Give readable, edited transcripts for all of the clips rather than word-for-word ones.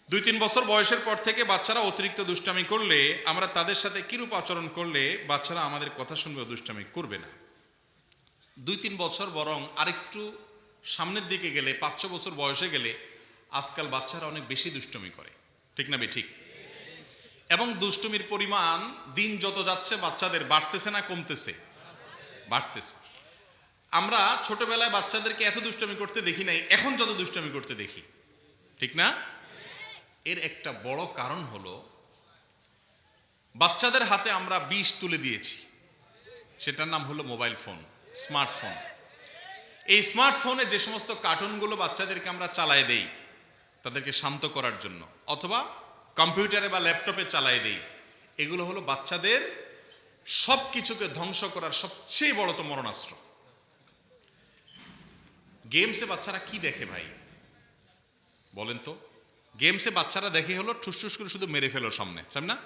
2-3 বছর বয়সের পর থেকে বাচ্চারা অতিরিক্ত দুষ্টামি করলে আমরা তাদের সাথে কিরূপ আচরণ করলে বাচ্চারা আমাদের কথা শুনবে ও দুষ্টামি করবে না। 2-3 বছর বরং আরেকটু সামনের দিকে গেলে 5-6 বছর বয়সে গেলে আজকাল বাচ্চারা অনেক বেশি দুষ্টুমি করে, ঠিক না ঠিক? এবং দুষ্টুমির পরিমাণ দিন যত যাচ্ছে বাচ্চাদের বাড়তেছে না কমতেছে? বাড়তেছে। আমরা ছোটবেলায় বাচ্চাদেরকে এত দুষ্টুমি করতে দেখি নাই, এখন যত দুষ্টুমি করতে দেখি, ঠিক না? এর একটা বড় কারণ হলো বাচ্চাদের হাতে আমরা বিষ তুলে দিয়েছি, সেটার নাম হলো মোবাইল ফোন, স্মার্টফোন। এই স্মার্টফোনে যে সমস্ত কার্টুনগুলো বাচ্চাদেরকে আমরা চালায় দেই তাদেরকে শান্ত করার জন্য, অথবা কম্পিউটারে বা ল্যাপটপে চালায় দেই, এগুলো হলো বাচ্চাদের সব কিছুকে ধ্বংস করার সবচেয়ে বড় মরণাস্ত্র। গেমসে বাচ্চারা কি দেখে ভাই বলেন তো? গেমসে বাচ্চারা দেখে হলো ঠুসঠুস করে শুধু মেরে ফেলো সামনে, না?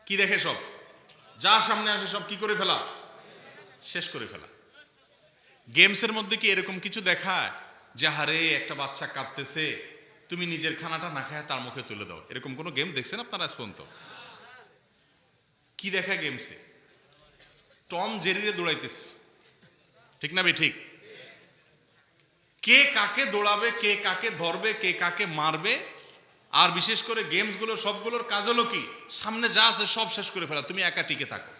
কি দেখে? সব যা সামনে আসে সব কি করে ফেলা, শেষ করে ফেলা। গেমসের মধ্যে কি এরকম কিছু দেখায় যে হারে একটা বাচ্চা কাঁদতেছে, তুমি নিজের খানাটা না খায় তার মুখে তুলে দাও? এরকম কোনো গেম দেখছেন আপনারা আজ পর্যন্ত? কি দেখা গেমসে? টম জেরিরে দৌড়াইতেছে, ঠিক না ঠিক? কে কাকে দৌড়াবে, কে কাকে ধরবে, কে কাকে মারবে। আর বিশেষ করে গেমসগুলো সবগুলোর কাজ হলো কি, সামনে যা আছে সব শেষ করে ফেলা, তুমি একা টিকে থাকো,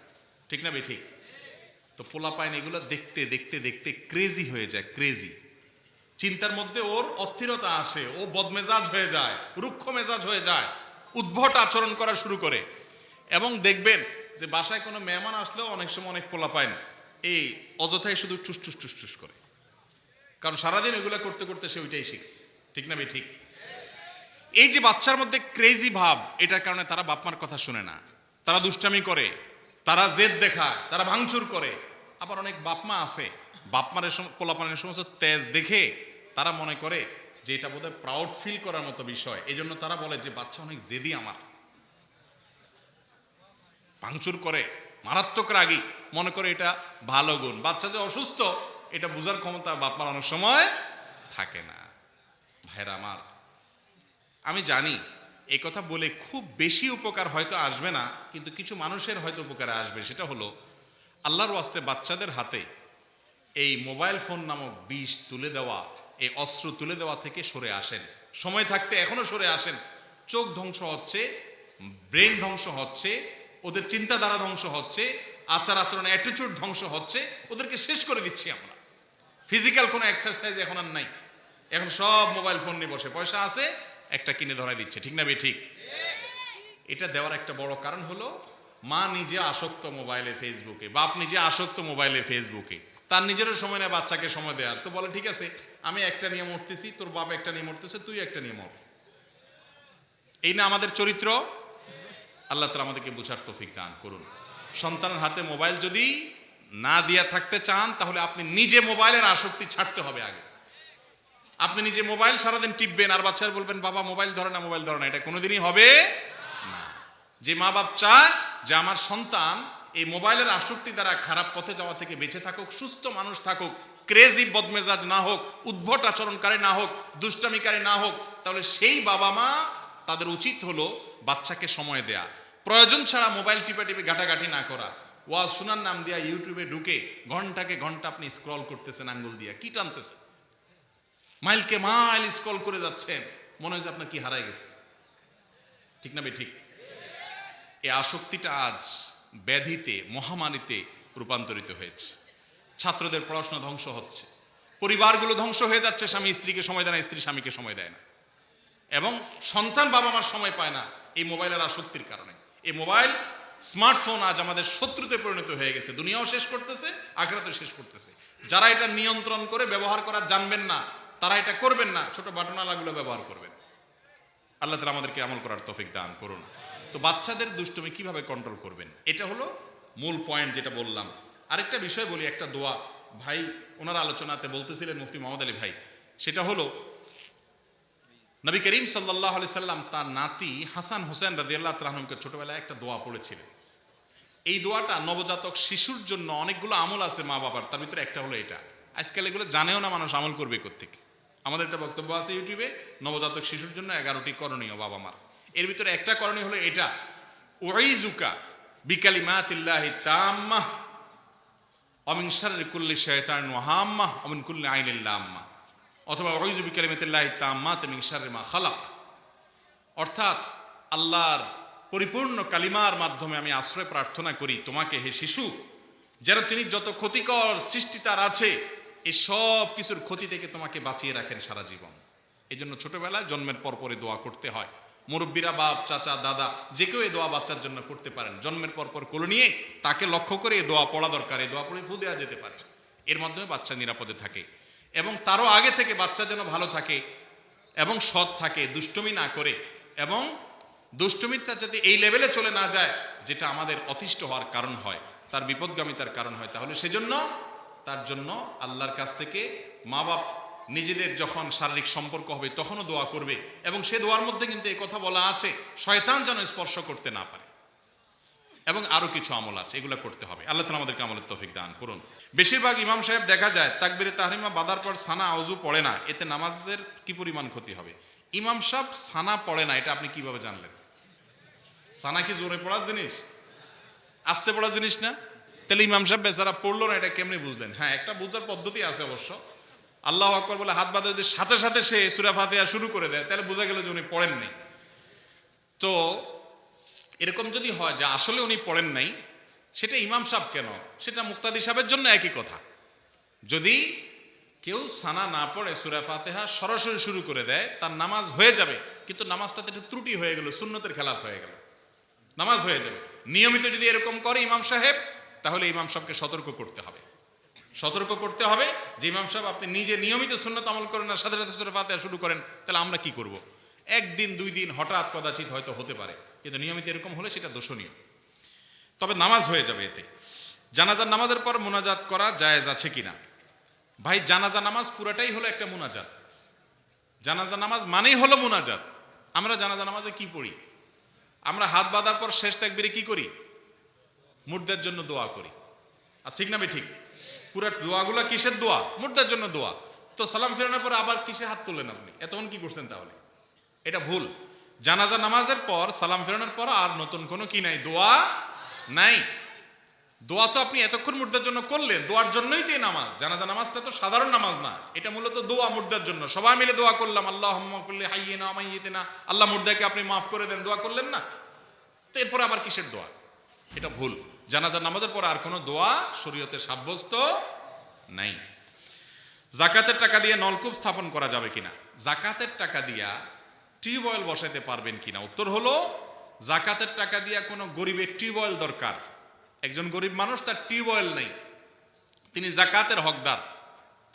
ঠিক না ঠিক? তো পোলাপাইন এগুলো দেখতে দেখতে দেখতে ক্রেজি হয়ে যায়, ক্রেজি। চিন্তার মধ্যে ওর অস্থিরতা আসে, ও বদমেজাজ হয়ে যায়, রুক্ষ মেজাজ হয়ে যায়, উদ্ভট আচরণ করা শুরু করে। এবং দেখবেন যে বাসায় কোনো মেহমান আসলেও অনেক সময় অনেক পোলাপাইন এই অযথায় শুধু টুস টুস টুস টুস করে, কারণ সারাদিন এগুলো করতে করতে সে ওইটাই শিখছে, ঠিক না ঠিক? এই যে বাচ্চার মধ্যে ক্রেজি ভাব, এটার কারণে তারা বাপমার কথা শুনে না, তারা দুষ্টামি করে, তারা জেদ দেখায়, তারা ভাঙচুর করে। আবার অনেক বাপমা আছে বাপমার পোলাপানের সমস্ত তেজ দেখে তারা মনে করে যে এটা বোধহয় প্রাউড ফিল করার মতো বিষয়, এই জন্য তারা বলে যে বাচ্চা অনেক জেদি, আমার ভাঙচুর করে, মারাত্মক রাগী, মনে করে এটা ভালো গুণ। বাচ্চা যে অসুস্থ এটা বোঝার ক্ষমতা বাপমার অনেক সময় থাকে না। ভাইরা আমার, আমি জানি এই কথা বলে খুব বেশি উপকার হয়তো আসবে না, কিন্তু কিছু মানুষের হয়তো উপকারে আসবে। সেটা হলো আল্লাহর ওয়াস্তে বাচ্চাদের হাতে এই মোবাইল ফোন নামক বিষ তুলে দেওয়া, এই অস্ত্র তুলে দেওয়া থেকে সরে আসেন। সময় থাকতে এখনো সরে আসেন। চোখ ধ্বংস হচ্ছে, ব্রেন ধ্বংস হচ্ছে, ওদের চিন্তাধারা ধ্বংস হচ্ছে, আচার আচরণ অ্যাটিটিউড ধ্বংস হচ্ছে, ওদেরকে শেষ করে দিচ্ছি আমরা। ফিজিক্যাল কোনো এক্সারসাইজ এখন আর নাই, এখন সব মোবাইল ফোন নিয়ে বসে, পয়সা আছে একটা কিনে ধরাই দিচ্ছে, ঠিক না ঠিক? এটা দেওয়ার একটা বড় কারণ হলো মা নিজে আসক্ত মোবাইলে, ফেসবুকে, বাপ নিজে আসক্ত মোবাইলে, ফেসবুকে, তার নিজেরও সময় নেই বাচ্চাকে সময় দেওয়ার। তো বলে ঠিক আছে, আমি একটা নিয়ে মরতেছি, তোর বাপ একটা নিয়ে মরতেছে, তুই একটা নিয়ে মর। এই না আমাদের চরিত্র? আল্লাহ তাআলা আমাদেরকে বুঝার তৌফিক দান করুন। সন্তানের হাতে মোবাইল যদি না দিয়া থাকতে চান, তাহলে আপনি নিজে মোবাইলের আসক্তি ছাড়তে হবে আগে। আপনি নিজে মোবাইল সারাদিন টিপবেন আর বাচ্চারা বলবেন বাবা মোবাইল ধরে না, মোবাইল ধরে না, এটা কোনোদিনই হবে না। যে মা বাপ চায় যে আমার সন্তান এই মোবাইলের আসক্তি দ্বারা খারাপ পথে যাওয়া থেকে বেঁচে থাকুক, সুস্থ মানুষ থাকুক, ক্রেজি বদমেজাজ না হোক, উদ্ভট আচরণকারী না হোক, দুষ্টামিকারী না হোক, তাহলে সেই বাবা মা তাদের উচিত হলো বাচ্চাকে সময় দেয়া, প্রয়োজন ছাড়া মোবাইল টিপে টিপে ঘাটাঘাটি না করা। ওয়াজ শোনার নাম দিয়া ইউটিউবে ঢুকে ঘন্টাকে ঘন্টা আপনি স্ক্রল করতেছেন, আঙ্গুল দিয়া কি টানতেছেন, মাইলকে মাইল স্ক্রল করে যাচ্ছেন, মনে হয় যে আপনার কি হারাই গেছে, ঠিক না ঠিক? এই আসক্তিটা আজ ব্যাধিতে, মহামারীতে রূপান্তরিত হয়েছে। ছাত্রদের পড়াশোনা ধ্বংস হচ্ছে, পরিবারগুলো ধ্বংস হয়ে যাচ্ছে, স্বামী স্ত্রীকে সময় দেয় না, স্ত্রী স্বামীকে সময় দেয় না, এবং সন্তান বাবা মার সময় পায় না এই মোবাইলের আসক্তির কারণে। এই মোবাইল স্মার্টফোন আজ আমাদের শত্রুতে পরিণত হয়ে গেছে, দুনিয়াও শেষ করতেছে, আখিরাতও শেষ করতেছে। যারা এটা নিয়ন্ত্রণ করে ব্যবহার করা জানবেন না, তারা এটা করবেন না, ছোট বাটনালাগুলো ব্যবহার করবেন। আল্লাহ তাআলা আমাদেরকে আমল করার তৌফিক দান করুন। তো বাচ্চাদের দুষ্টুমি কিভাবে কন্ট্রোল করবেন, এটা হলো মূল পয়েন্ট যেটা বললাম। আরেকটা বিষয় বলি, একটা দোয়া ভাই ওনার আলোচনাতে বলতেছিলেন মুফতি মোহাম্মদ আলী ভাই, সেটা হলো নবী করিম সাল্লাল্লাহু আলাইহি সাল্লাম তার নাতি হাসান হোসেন রাদিয়াল্লাহু তাআলা আনহুকে ছোটবেলায় একটা দোয়া পড়েছিলেন। এই দোয়াটা নবজাতক শিশুর জন্য অনেকগুলো আমল আছে মা বাবার, তার ভিতরে একটা হলো এটা। আজকাল এগুলো জানেও না মানুষ, আমল করবে কোত্থেকে? আমাদের একটা বক্তব্য আছে ইউটিউবে, নবজাতক শিশুর জন্য 11টি করণীয় বাবা মার। এর ভিতরে একটা করণীয় হলো এটা, উইজুকা বিকালিমাতিল্লাহি তাম্মাহ ওয়া মিন শাররি কুল্লি শাইতানিন ওয়া হাম্মাহ ওয়া মিন কুল্লি আইনিন লাম্মাহ, অথবা উইজু বিকালিমাতিল্লাহি তাম্মাতি মিন শাররি মা খালাক। অর্থাৎ আল্লাহর পরিপূর্ণ কালিমার মাধ্যমে আমি আশ্রয় প্রার্থনা করি তোমাকে হে শিশু, যেন তিনি যত ক্ষতিকর সৃষ্টি তার আছে এই সব কিছুর ক্ষতি থেকে তোমাকে বাঁচিয়ে রাখেন সারা জীবন। এই জন্য ছোটবেলায় জন্মের পরপরই দোয়া করতে হয়। মুরব্বীরা, বাপ, চাচা, দাদা যে কেউ এই দোয়া বাচ্চার জন্য করতে পারেন। জন্মের পরপর কোলে নিয়ে তাকে লক্ষ্য করে এই দোয়া পড়া দরকার। এই দোয়া পড়ে ফু দেওয়া যেতে পারে, এর মাধ্যমে বাচ্চা নিরাপদে থাকে এবং তারও আগে থেকে বাচ্চা যেন ভালো থাকে এবং সৎ থাকে, দুষ্টুমি না করে, এবং দুষ্টুমিটা যাতে এই লেভেলে চলে না যায় যেটা আমাদের অতিষ্ঠ হওয়ার কারণ হয়, তার বিপদগামিতার কারণ হয়। তাহলে সেজন্য তার জন্য আল্লাহর কাছ থেকে মা বাপ নিজেদের যখন শারীরিক সম্পর্ক হবে তখনও দোয়া করবে, এবং সে দোয়ার মধ্যে কিন্তু এই কথা বলা আছে শয়তান যেন স্পর্শ করতে না পারে, এবং আরো কিছু আমল আছে, এগুলো করতে হবে। আল্লাহ তাআলা আমাদেরকে আমলের তৌফিক দান করুন। বেশিরভাগ ইমাম সাহেব দেখা যায় তাকবীরে তাহরিমা বাঁধার পর সানা আউযু পড়ে না, এতে নামাজের কি পরিমাণ ক্ষতি হবে? ইমাম সাহেব সানা পড়ে না, এটা আপনি কিভাবে জানলেন? সানা কি জোরে পড়ার জিনিস, আস্তে পড়ার জিনিস না? তাহলে ইমাম সাহেব বেচারা পড়লো না, এটা কেমনি বুঝলেন? হ্যাঁ, একটা বোঝার পদ্ধতি আছে অবশ্য। আল্লাহু আকবার বলে হাত বাঁধে যদি সাথে সাথে সে সূরা ফাতিহা শুরু করে দেয় তাহলে বোঝা গেল যে উনি পড়েন নাই। তো এরকম যদি হয় যে আসলে উনি পড়েন নাই, সেটা ইমাম সাহেব কেন, সেটা মুক্তাদি সাহেবের জন্য একই কথা। যদি কেউ সানা না পড়ে সূরা ফাতিহা সরাসরি শুরু করে দেয়, তার নামাজ হয়ে যাবে, কিন্তু নামাজটাতে একটু ত্রুটি হয়ে গেল, সুন্নতের খেলাফ হয়ে গেল, নামাজ হয়ে যাবে। নিয়মিত যদি এরকম করে ইমাম সাহেব, তাহলে ইমাম সাহেবকে সতর্ক করতে হবে, সতর্ক করতে হবে যে ইমাম সাহেব আপনি নিজে নিয়মিত সুন্নত আমল করেন না, সাথে সাথে সূরা ফাতিহা শুরু করেন, তাহলে আমরা কি করব? একদিন দুই দিন হঠাৎ কদাচিৎ হয়তো হতে পারে, কিন্তু নিয়মিত এরকম হলে সেটা দোষণীয়। তবে নামাজ হয়ে যাবে এতে। জানাজার নামাজের পর মুনাজাত করা জায়েজ আছে কিনা? ভাই, জানাজা নামাজ পুরাটাই হলো একটা মুনাজাত। জানাজা নামাজ মানেই হলো মুনাজাত। আমরা জানাজা নামাজে কি পড়ি? আমরা হাত বাঁধার পর শেষ তাকবীরে কি করি? মুর্দার জন্য দোয়া করি। আর ঠিক না ঠিক? পুরা দোয়াগুলো কিসের দোয়া? মুর্দার জন্য দোয়া। তো সালাম ফেরানোর পর আবার কিসে হাত তুললেন আপনি? এতক্ষণ কি করছেন তাহলে? এটা ভুল। জানাজা নামাজের পর সালাম ফেরানোর পর আর নতুন কোনো কি নাই, দোয়া নাই। দোয়া তো আপনি এতক্ষণ মুর্দার জন্য করলেন, দোয়ার জন্যই তো এই নামাজ। জানাজা নামাজটা তো সাধারণ নামাজ না, এটা মূলত দোয়া মুর্দার জন্য। সবাই মিলে দোয়া করলাম, আল্লাহুম্মা ফিরলি হাইয়িনা ওয়া মাইয়িতিনা, আল্লাহ মুর্দাকে আপনি মাফ করে দেন, দোয়া করলেন না? তো এরপর আবার কিসের দোয়া? এটা ভুল। জানাজার নামাজের পর আর কোনো দোয়া শরীয়তে সাব্যস্ত নাই। যাকাতের টাকা দিয়ে নলকূপ স্থাপন করা যাবে কিনা? যাকাতের টাকা দিয়া টিউবওয়েল বসাইতে পারবেন কিনা? উত্তর হলো, যাকাতের টাকা দিয়া কোনো গরিবের টিউবওয়েল দরকার। একজন গরিব মানুষ, তার টিউবওয়েল নেই, তিনি যাকাতের হকদার,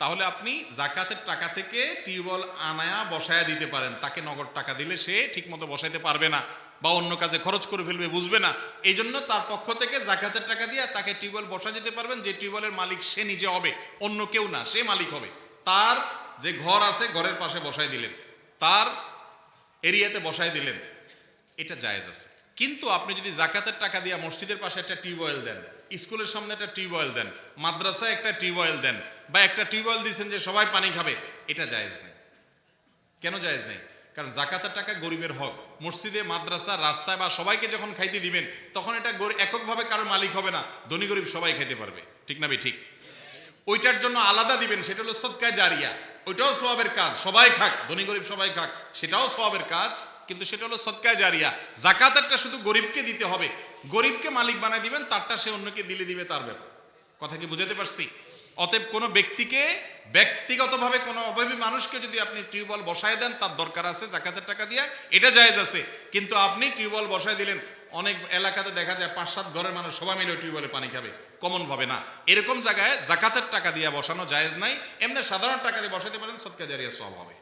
তাহলে আপনি যাকাতের টাকা থেকে টিউবওয়েল আনায়া বসায়া দিতে পারেন। তাকে নগদ টাকা দিলে সে ঠিক মতো বসাইতে পারবে না বা অন্য কাজে খরচ করে ফেলবে, বুঝবে না। এই জন্য তার পক্ষ থেকে যাকাতের টাকা দিয়ে তাকে টিউবওয়েল বসা দিতে পারবেন, যে টিউবওয়েলের মালিক সে নিজে হবে, অন্য কেউ না, সে মালিক হবে। তার যে ঘর আছে ঘরের পাশে বসাই দিলেন, তার এরিয়াতে বসাই দিলেন, এটা জায়েজ আছে। কিন্তু আপনি যদি যাকাতের টাকা দিয়ে মসজিদের পাশে একটা টিউবওয়েল দেন, স্কুলের সামনে একটা টিউবওয়েল দেন, মাদ্রাসায় একটা টিউবওয়েল দেন, বা একটা টিউবওয়েল দিচ্ছেন যে সবাই পানি খাবে, এটা জায়েজ নেই। কেন জায়েজ নেই? কারণ যাকাতের টাকা গরিবের হক। মসজিদে, মাদ্রাসা, রাস্তায় বা সবাইকে যখন খাইতে দিবেন, তখন এটা এককভাবে কারো মালিক হবে না, ধনী গরিব সবাই খাইতে পারবে। ঠিক না ঠিক? ওইটার জন্য আলাদা দিবেন, সেটা হলো সদকায়ে জারিয়া, ওইটাও সওয়াবের কাজ, সবাই খাক, ধনী গরিব সবাই খাক, সেটাও সওয়াবের কাজ, কিন্তু সেটা হলো সদকায়ে জারিয়া। যাকাতেরটা শুধু গরিবকে দিতে হবে, গরিবকে মালিক বানায় দিবেন, তারটা সে অন্যকে দিলে দিবে, তার ব্যাপার। কথা কি বুঝাতে পারছি? অতএব কোনো ব্যক্তিকে ব্যক্তিগতভাবে কোনো অভাবী মানুষকে যদি আপনি টিউবওয়েল বসায় দেন, তার দরকার আছে যাকাতের টাকা দিয়ে, এটা জায়েজ আছে। কিন্তু আপনি টিউবওয়েল বসায় দিলেন, অনেক এলাকাতে দেখা যায় 5-7 ঘরের মানুষ সবাই মিলে টিউবওয়েলে পানি খাবে, কমন ভাবে না, এরকম জায়গায় যাকাতের টাকা দিয়ে বসানো জায়েজ নাই। এমনি সাধারণ টাকা দিয়ে বসাতে পারেন, সদকা জারিয়া সওয়াব হবে।